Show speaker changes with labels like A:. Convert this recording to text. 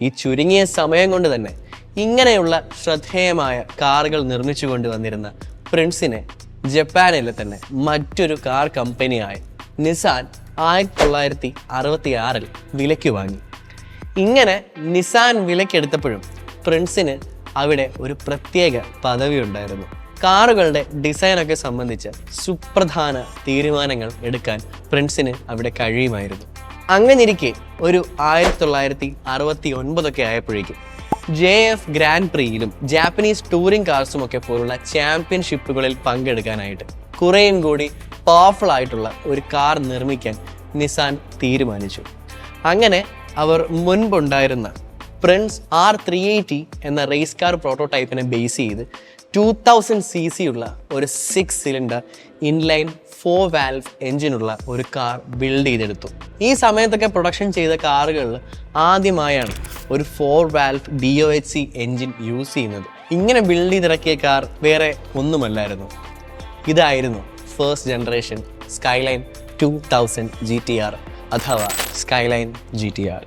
A: ഈ ചുരുങ്ങിയ സമയം കൊണ്ട് തന്നെ ഇങ്ങനെയുള്ള ശ്രദ്ധേയമായ കാറുകൾ നിർമ്മിച്ചു കൊണ്ടുവന്നിരുന്ന പ്രിൻസിനെ ജപ്പാനിലെ തന്നെ മറ്റൊരു കാർ കമ്പനിയായ നിസാൻ 1966 വിലയ്ക്ക് വാങ്ങി. ഇങ്ങനെ നിസാൻ വിലക്കെടുത്തപ്പോഴും പ്രിൻസിന് അവിടെ ഒരു പ്രത്യേക പദവി ഉണ്ടായിരുന്നു. കാറുകളുടെ ഡിസൈനൊക്കെ സംബന്ധിച്ച് സുപ്രധാന തീരുമാനങ്ങൾ എടുക്കാൻ പ്രിൻസിന് അവിടെ കഴിയുമായിരുന്നു. അങ്ങനിരിക്കെ ഒരു 1969 ആയപ്പോഴേക്കും JF ഗ്രാൻഡ് പ്രീയിലും ജാപ്പനീസ് ടൂറിംഗ് കാർസുമൊക്കെ പോലുള്ള ചാമ്പ്യൻഷിപ്പുകളിൽ പങ്കെടുക്കാനായിട്ട് കുറേയും കൂടി പവർഫുൾ ആയിട്ടുള്ള ഒരു കാർ നിർമ്മിക്കാൻ നിസാൻ തീരുമാനിച്ചു. അങ്ങനെ അവർ മുൻപുണ്ടായിരുന്ന പ്രിൻസ് R380 എന്ന റേസ് കാർ പ്രോട്ടോടൈപ്പിനെ ബേസ് ചെയ്ത് 2000 cc ഉള്ള ഒരു 6 സിലിണ്ടർ ഇൻലൈൻ 4 വാൽവ് എഞ്ചിനുള്ള ഒരു കാർ ബിൽഡ് ചെയ്തെടുത്തു. ഈ സമയത്തൊക്കെ പ്രൊഡക്ഷൻ ചെയ്ത കാറുകളിൽ ആദ്യമായാണ് ഒരു 4 വാൽവ് DOHC എഞ്ചിൻ യൂസ് ചെയ്യുന്നത്. ഇങ്ങനെ ബിൽഡ് ചെയ്തിറക്കിയ കാർ വേറെ ഒന്നുമല്ലായിരുന്നു, ഇതായിരുന്നു ഫസ്റ്റ് ജനറേഷൻ സ്കൈലൈൻ 2000 GTR അഥവാ സ്കൈലൈൻ GTR.